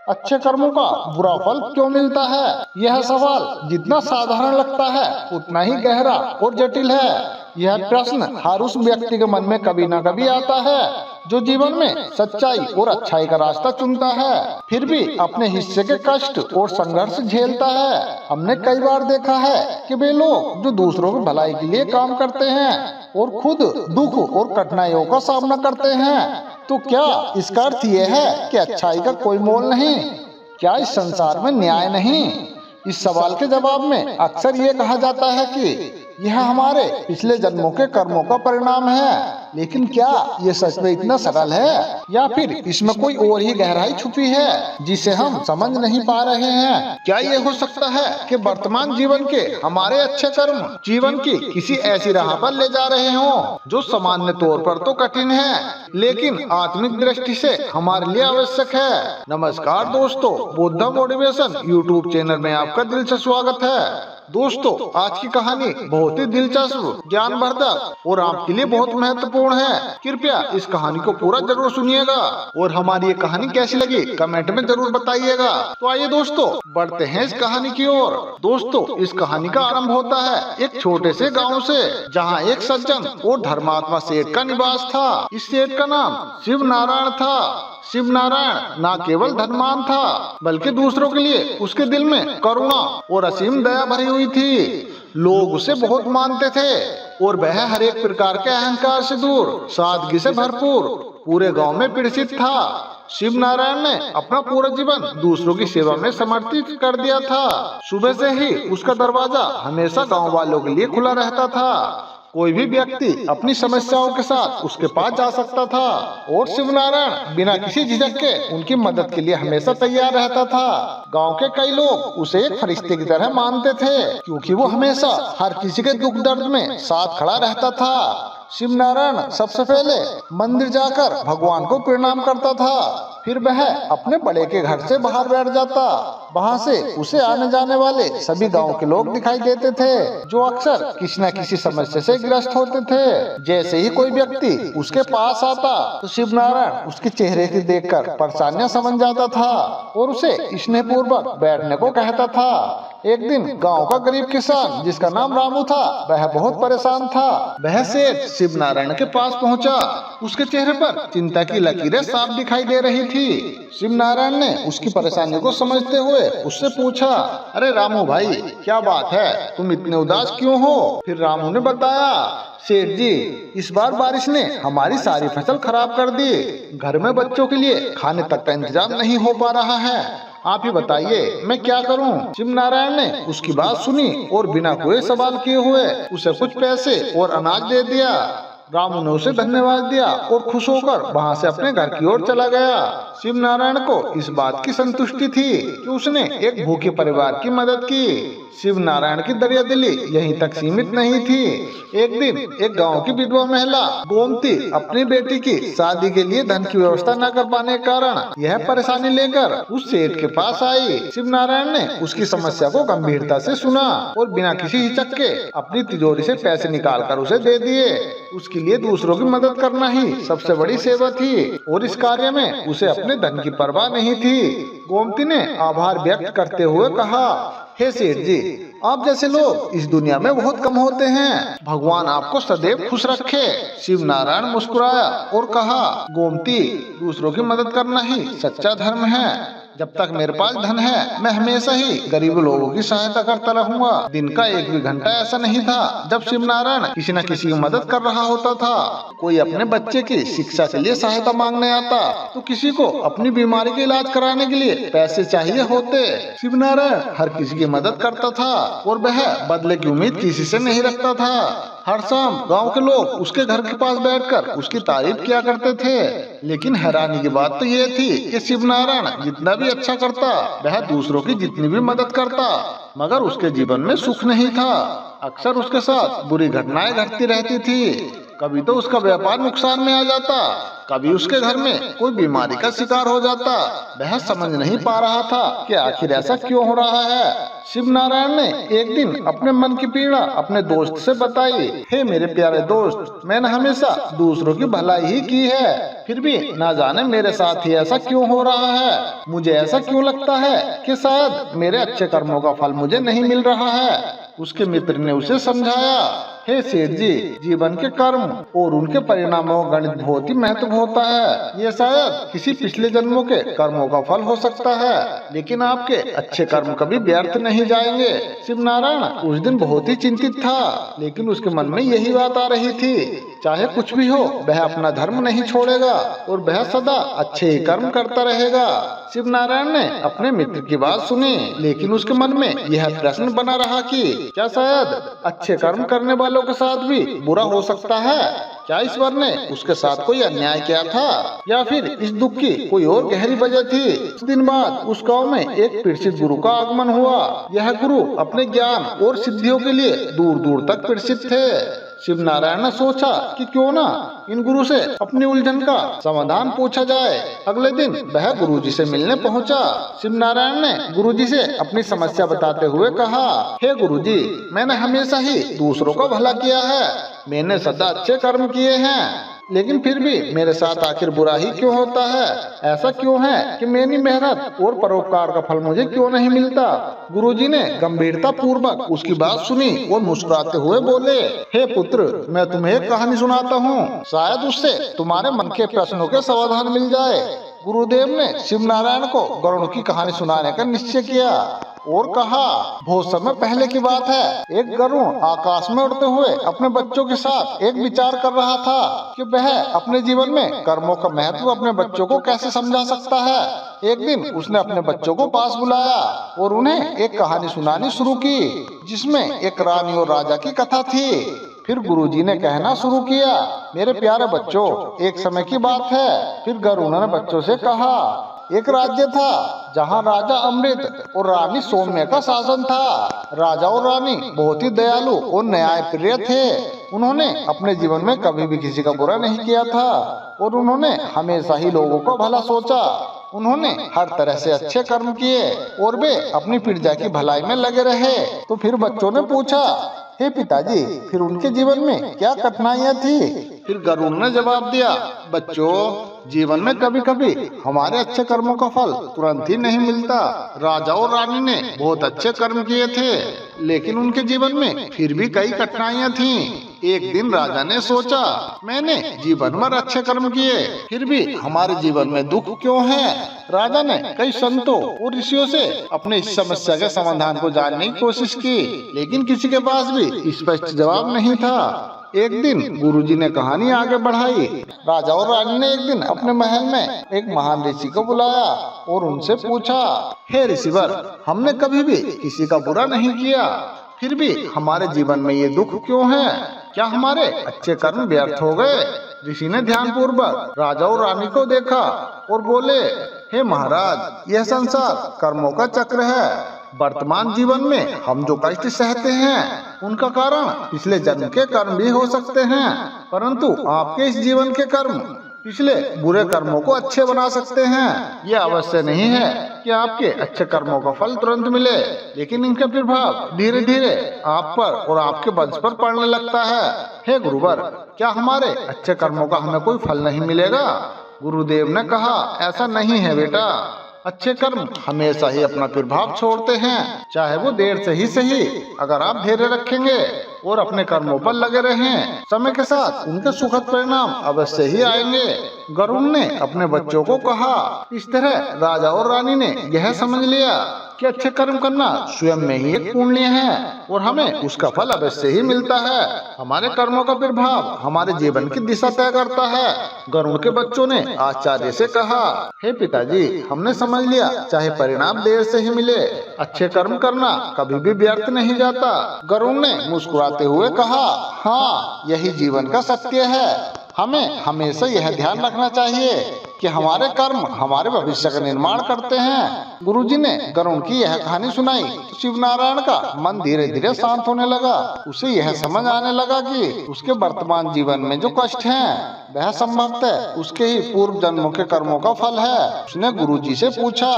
अच्छे कर्मों का बुरा फल क्यों मिलता है? यह सवाल जितना साधारण लगता है उतना ही गहरा और जटिल है। यह प्रश्न हर उस व्यक्ति के मन में कभी न कभी आता है जो जीवन में सच्चाई और अच्छाई का रास्ता चुनता है, फिर भी अपने हिस्से के कष्ट और संघर्ष झेलता है। हमने कई बार देखा है कि वे लोग जो दूसरों की भलाई के लिए काम करते हैं और खुद दुख और कठिनाइयों का सामना करते हैं, तो क्या इसका अर्थ यह है कि अच्छाई का कोई मोल नहीं? क्या इस संसार में न्याय नहीं? इस सवाल के जवाब में अक्सर ये कहा जाता है कि यह हमारे पिछले जन्मों के कर्मों का परिणाम है। लेकिन क्या ये सच में इतना सरल है, या फिर इसमें कोई और ही गहराई छुपी है जिसे हम समझ नहीं पा रहे हैं? क्या ये हो सकता है कि वर्तमान जीवन के हमारे अच्छे कर्म जीवन की किसी ऐसी राह पर ले जा रहे हों जो सामान्य तौर पर तो कठिन है, लेकिन आत्मिक दृष्टि से हमारे लिए आवश्यक है? नमस्कार दोस्तों, बुद्धा मोटिवेशन यूट्यूब चैनल में आपका दिल से स्वागत है। दोस्तों, आज की कहानी बहुत ही दिलचस्प, ज्ञानवर्धक और आपके लिए बहुत महत्वपूर्ण है। कृपया इस कहानी को पूरा जरूर सुनिएगा और हमारी ये कहानी कैसी लगी कमेंट में जरूर बताइएगा। तो आइए दोस्तों, बढ़ते हैं इस कहानी की ओर। दोस्तों, इस कहानी का आरंभ होता है एक छोटे से गाँव से, जहाँ एक सज्जन और धर्मात्मा सेठ का निवास था। इस सेठ का नाम शिव नारायण था। शिव नारायण न केवल धनवान था, बल्कि दूसरों के लिए उसके दिल में करुणा और असीम दया भरी हुई थी। लोग उसे बहुत मानते थे और वह हर एक प्रकार के अहंकार से दूर, सादगी से भरपूर पूरे गांव में प्रसिद्ध था। शिव नारायण ने अपना पूरा जीवन दूसरों की सेवा में समर्पित कर दिया था। सुबह से ही उसका दरवाजा हमेशा गाँव वालों के लिए खुला रहता था। कोई भी व्यक्ति अपनी समस्याओं के साथ उसके पास जा सकता था और शिव नारायण बिना किसी झिझक के उनकी मदद के लिए हमेशा तैयार रहता था। गांव के कई लोग उसे एक फरिश्ते की तरह मानते थे, क्योंकि वो हमेशा हर किसी के दुख दर्द में साथ खड़ा रहता था। शिव नारायण सबसे पहले मंदिर जाकर भगवान को प्रणाम करता था, फिर वह अपने बड़े के घर से बाहर बैठ जाता। वहाँ से उसे आने जाने वाले सभी गांव के लोग दिखाई देते थे, जो अक्सर किसी न किसी समस्या से ग्रस्त होते थे। जैसे ही कोई व्यक्ति उसके पास आता तो शिव नारायण उसके चेहरे को देखकर परेशानियां समझ जाता था और उसे स्नेहपूर्वक बैठने को कहता था। एक दिन गांव का गरीब किसान, जिसका नाम रामू था, वह बहुत परेशान था। वह सेठ शिव नारायण के पास पहुंचा। उसके चेहरे पर चिंता की लकीरें साफ दिखाई दे रही थी। शिव नारायण ने उसकी परेशानी को समझते हुए उससे पूछा, अरे रामू भाई, क्या बात है, तुम इतने उदास क्यों हो? फिर रामू ने बताया, सेठ जी, इस बार बारिश ने हमारी सारी फसल खराब कर दी। घर में बच्चों के लिए खाने तक का इंतजाम नहीं हो पा रहा है। आप ही बताइए मैं क्या करूं? शिव नारायण ने उसकी बात सुनी और बिना कोई सवाल किए हुए उसे कुछ पैसे और अनाज दे दिया। रामू ने उसे धन्यवाद दिया और खुश होकर वहाँ से अपने घर की ओर चला गया। शिव नारायण को इस बात की संतुष्टि थी कि उसने एक भूखे परिवार की मदद की। शिव नारायण की दरिया दिली यहीं तक सीमित नहीं थी। एक दिन एक गांव की विधवा महिला गोमती अपनी बेटी की शादी के लिए धन की व्यवस्था न कर पाने के कारण यह परेशानी लेकर उस सेठ के पास आई। शिव नारायण ने उसकी समस्या को गंभीरता से सुना और बिना किसी हिचक के अपनी तिजोरी से पैसे निकालकर उसे दे दिए। उसके लिए दूसरों की मदद करना ही सबसे बड़ी सेवा थी और इस कार्य में उसे अपने धन की परवाह नहीं थी। गोमती ने आभार व्यक्त करते हुए कहा, हे सेठ जी, आप जैसे लोग इस दुनिया में बहुत कम होते हैं। भगवान आपको सदैव खुश रखे। शिव नारायण मुस्कुराया और कहा, गोमती, दूसरों की मदद करना ही सच्चा धर्म है। जब तक मेरे पास धन है, मैं हमेशा ही गरीब लोगों की सहायता करता रहूंगा। दिन का एक भी घंटा ऐसा नहीं था जब शिव नारायण किसी न किसी की मदद कर रहा होता था। कोई अपने बच्चे की शिक्षा के लिए सहायता मांगने आता तो किसी को अपनी बीमारी का इलाज कराने के लिए पैसे चाहिए होते। शिव नारायण हर किसी की मदद करता था और वह बदले की उम्मीद किसी से नहीं रखता था। हर शाम गांव के लोग उसके घर के पास बैठकर उसकी तारीफ किया करते थे। लेकिन हैरानी की बात तो ये थी कि शिव नारायण जितना भी अच्छा करता, वह दूसरों की जितनी भी मदद करता, मगर उसके जीवन में सुख नहीं था। अक्सर उसके साथ बुरी घटनाएं घटती रहती थी। कभी तो उसका व्यापार नुकसान में आ जाता, कभी उसके घर में कोई बीमारी का शिकार हो जाता। वह समझ नहीं पा रहा था कि आखिर ऐसा क्यों हो रहा है। शिव नारायण ने एक दिन अपने मन की पीड़ा अपने दोस्त से बताई। हे मेरे प्यारे दोस्त, मैंने हमेशा दूसरों की भलाई ही की है, फिर भी ना जाने मेरे साथ ही ऐसा क्यों हो रहा है। मुझे ऐसा क्यों लगता है कि शायद मेरे अच्छे कर्मों का फल मुझे नहीं मिल रहा है। उसके मित्र ने उसे समझाया, हे सेठ जी, जीवन के कर्म और उनके परिणामों का गणित बहुत ही महत्व होता है। ये शायद किसी पिछले जन्मों के कर्मों का फल हो सकता है, लेकिन आपके अच्छे कर्म कभी व्यर्थ नहीं जाएंगे। शिव नारायण उस दिन बहुत ही चिंतित था, लेकिन उसके मन में यही बात आ रही थी, चाहे कुछ भी हो वह अपना धर्म नहीं छोड़ेगा और वह सदा अच्छे ही कर्म करता रहेगा। शिव नारायण ने अपने मित्र की बात सुनी, लेकिन उसके मन में यह प्रश्न बना रहा कि क्या शायद अच्छे कर्म करने वालों के साथ भी बुरा हो सकता है। क्या ईश्वर ने उसके साथ कोई अन्याय किया था, या फिर इस दुख की कोई और गहरी वजह थी। कुछ दिन बाद उस गांव में एक प्रसिद्ध गुरु का आगमन हुआ। यह गुरु अपने ज्ञान और सिद्धियों के लिए दूर दूर तक प्रसिद्ध थे। शिव नारायण ने सोचा कि क्यों ना इन गुरु से अपनी उलझन का समाधान पूछा जाए। अगले दिन वह गुरुजी से मिलने पहुंचा। शिव नारायण ने गुरुजी से अपनी समस्या बताते हुए कहा, हे गुरुजी, मैंने हमेशा ही दूसरों का भला किया है, मैंने सदा अच्छे कर्म किए हैं, लेकिन फिर भी मेरे साथ आखिर बुरा ही क्यों होता है। ऐसा क्यों है कि मेरी मेहनत और परोपकार का फल मुझे क्यों नहीं मिलता। गुरुजी ने गंभीरता पूर्वक उसकी बात सुनी और मुस्कुराते हुए बोले, हे पुत्र, मैं तुम्हें एक कहानी सुनाता हूँ, शायद उससे तुम्हारे मन के प्रश्नों के समाधान मिल जाए। गुरुदेव ने शिव नारायण को गरुड़ की कहानी सुनाने का निश्चय किया और कहा, बहुत समय पहले की बात है, एक गरुड़ आकाश में उड़ते हुए अपने बच्चों के साथ एक विचार कर रहा था कि वह अपने जीवन में कर्मों का महत्व अपने बच्चों को कैसे समझा सकता है। एक दिन उसने अपने बच्चों को पास बुलाया और उन्हें एक कहानी सुनानी शुरू की, जिसमें एक रानी और राजा की कथा थी। फिर गुरुजी ने कहना शुरू किया, मेरे प्यारे बच्चों, एक समय की बात है। फिर गरुड़ ने बच्चों से कहा, एक राज्य था जहाँ राजा अमृत और रानी सौम्य का शासन था। राजा और रानी बहुत ही दयालु और न्यायप्रिय थे। उन्होंने अपने जीवन में कभी भी किसी का बुरा नहीं किया था और उन्होंने हमेशा ही लोगों का भला सोचा। उन्होंने हर तरह से अच्छे कर्म किए और वे अपनी प्रजा की भलाई में लगे रहे। तो फिर बच्चों ने पूछा, हे पिताजी, फिर उनके जीवन में क्या कठिनाइयाँ थी। फिर गरुड़ ने जवाब दिया, बच्चों, जीवन में कभी कभी हमारे अच्छे कर्मों का फल तुरंत ही नहीं मिलता। राजा और रानी ने बहुत अच्छे कर्म किए थे, लेकिन उनके जीवन में फिर भी कई कठिनाइयाँ थीं। एक दिन राजा ने सोचा, मैंने जीवन भर अच्छे कर्म किए, फिर भी हमारे जीवन में दुख क्यों है। राजा ने कई संतों और ऋषियों से अपने इस समस्या के समाधान को जानने की कोशिश की, लेकिन किसी के पास भी स्पष्ट जवाब नहीं था। एक दिन गुरुजी ने कहानी आगे बढ़ाई। राजा और रानी ने एक दिन अपने महल में एक महान ऋषि को बुलाया और उनसे पूछा, हे ऋषिवर, हमने कभी भी किसी का बुरा नहीं किया, फिर भी हमारे जीवन में ये दुख क्यों है। क्या हमारे अच्छे कर्म व्यर्थ हो गए। ऋषि ने ध्यानपूर्वक राजा और रानी को देखा और बोले, हे महाराज, यह संसार कर्मों का चक्र है। वर्तमान जीवन में हम जो कष्ट सहते हैं उनका कारण पिछले जन्म के कर्म भी हो सकते हैं, परंतु आपके इस जीवन के कर्म पिछले बुरे कर्मों को अच्छे बना सकते हैं। यह अवश्य नहीं है कि आपके अच्छे कर्मों का फल तुरंत मिले, लेकिन इनका प्रभाव धीरे धीरे आप पर और आपके वंश पर पड़ने लगता है। हे गुरुवर, क्या हमारे अच्छे कर्मों का हमें कोई फल नहीं मिलेगा। गुरुदेव ने कहा, ऐसा नहीं है बेटा, अच्छे कर्म हमेशा ही अपना प्रभाव छोड़ते हैं, चाहे वो देर से ही सही। अगर आप धैर्य रखेंगे और अपने कर्मों पर लगे रहें, समय के साथ उनके सुखद परिणाम अवश्य ही आएंगे। गरुड़ ने अपने बच्चों को कहा। इस तरह राजा और रानी ने यह समझ लिया कि अच्छे कर्म करना स्वयं में ही एक पुण्य है और हमें उसका फल अवश्य ही मिलता है। हमारे कर्मों का प्रभाव हमारे जीवन की दिशा तय करता है। गरुड़ के बच्चों ने आचार्य से कहा, हे पिताजी, हमने समझ लिया, चाहे परिणाम देर से ही मिले, अच्छे कर्म करना कभी भी व्यर्थ नहीं जाता। गरुड़ ने मुस्कुराते हुए कहा, हाँ, यही जीवन का सत्य है। हमें हमेशा यह ध्यान रखना चाहिए कि हमारे कर्म हमारे भविष्य का निर्माण करते हैं। गुरुजी ने गरुण की यह कहानी सुनाई तो शिव नारायण का मन धीरे धीरे शांत होने लगा। उसे यह समझ आने लगा कि उसके वर्तमान जीवन में जो कष्ट हैं वह संभवतः उसके ही पूर्व जन्मों के कर्मों का फल है। उसने गुरुजी से पूछा,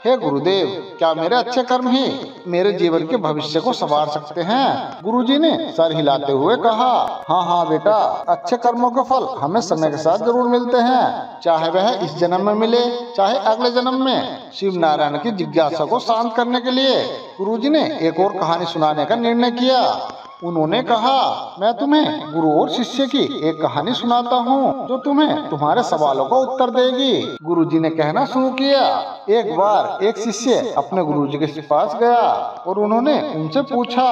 हे गुरुदेव, क्या मेरे अच्छे कर्म ही मेरे जीवन के भविष्य को संवार सकते हैं? गुरुजी ने सर हिलाते हुए कहा, हाँ बेटा, अच्छे कर्मों के फल हमें समय के साथ जरूर मिलते हैं, चाहे वह इस जन्म में मिले चाहे अगले जन्म में। शिव नारायण की जिज्ञासा को शांत करने के लिए गुरुजी ने एक और कहानी सुनाने का निर्णय किया। उन्होंने कहा, मैं तुम्हें गुरु और शिष्य की एक कहानी सुनाता हूँ जो तुम्हें तुम्हारे सवालों का उत्तर देगी। गुरुजी ने कहना शुरू किया, एक बार एक शिष्य अपने गुरुजी के पास गया और उन्होंने उनसे पूछा,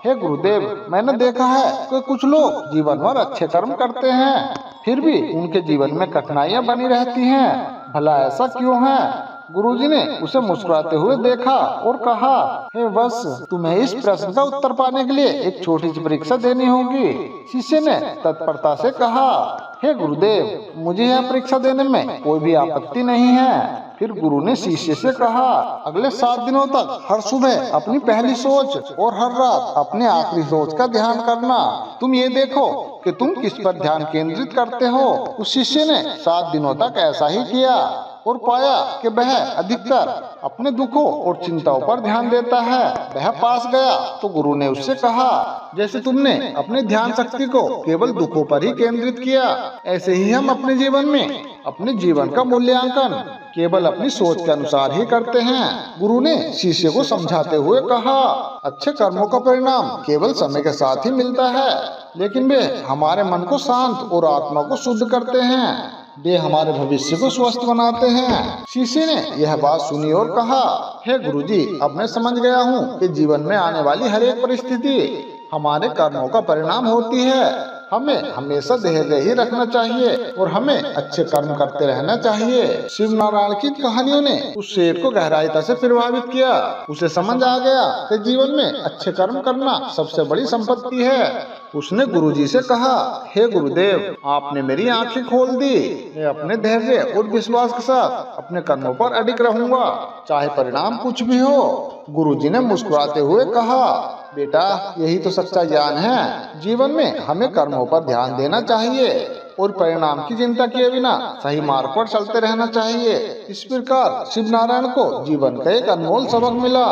हे गुरुदेव, मैंने देखा है कि कुछ लोग जीवन भर अच्छे कर्म करते हैं फिर भी उनके जीवन में कठिनाइयाँ बनी रहती हैं, भला ऐसा क्यों है? गुरुजी ने उसे मुस्कुराते हुए देखा और कहा, हे वत्स, तुम्हें इस प्रश्न का उत्तर पाने के लिए एक छोटी सी परीक्षा देनी होगी। शिष्य ने तत्परता से कहा, हे गुरुदेव, मुझे यह परीक्षा देने में कोई भी आपत्ति नहीं है। फिर गुरु ने शिष्य से कहा, अगले 7 दिनों तक हर सुबह अपनी पहली सोच और हर रात अपनी आखिरी सोच का ध्यान करना। तुम ये देखो कि तुम किस पर ध्यान केंद्रित करते हो। उस शिष्य ने 7 दिनों तक ऐसा ही किया और पाया कि वह अधिकतर अपने दुखों और चिंताओं पर ध्यान देता है। वह पास गया तो गुरु ने उससे कहा, जैसे तुमने अपने ध्यान शक्ति को केवल दुखों पर ही केंद्रित किया, ऐसे ही हम अपने जीवन में अपने जीवन का मूल्यांकन केवल अपनी सोच के अनुसार ही करते हैं। गुरु ने शिष्य को समझाते हुए कहा, अच्छे कर्मों का परिणाम केवल समय के साथ ही मिलता है, लेकिन वे हमारे मन को शांत और आत्मा को शुद्ध करते हैं, वे हमारे भविष्य को स्वस्थ बनाते हैं। शिष्य ने यह बात सुनी और कहा, हे गुरुजी, अब मैं समझ गया हूँ कि जीवन में आने वाली हर एक परिस्थिति हमारे कर्मों का परिणाम होती है। हमें हमेशा धैर्य ही रखना चाहिए और हमें अच्छे कर्म करते रहना चाहिए। शिव नारायण की कहानियों ने उस शेर को गहराईता से प्रभावित किया। उसे समझ आ गया कि जीवन में अच्छे कर्म करना सबसे बड़ी संपत्ति है। उसने गुरुजी से कहा, हे गुरुदेव, आपने मेरी आंखें खोल दी। मैं अपने धैर्य और विश्वास के साथ अपने कर्मों पर अडिग रहूंगा, चाहे परिणाम कुछ भी हो। गुरुजी ने मुस्कुराते हुए कहा, बेटा, यही तो सच्चा ज्ञान है। जीवन में हमें कर्मों पर ध्यान देना चाहिए और परिणाम की चिंता किए बिना सही मार्ग पर चलते रहना चाहिए। इस प्रकार शिव नारायण को जीवन का एक अनमोल सबक मिला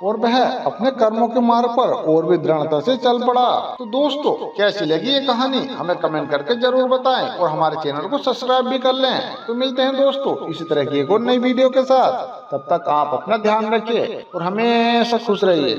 और वह अपने कर्मों के मार्ग पर और भी दृढ़ता से चल पड़ा। तो दोस्तों, कैसी लगी ये कहानी हमें कमेंट करके जरूर बताएं और हमारे चैनल को सब्सक्राइब भी कर लें। तो मिलते हैं दोस्तों इसी तरह की एक और नई वीडियो के साथ। तब तक आप अपना ध्यान रखिए और हमेशा खुश रहिए।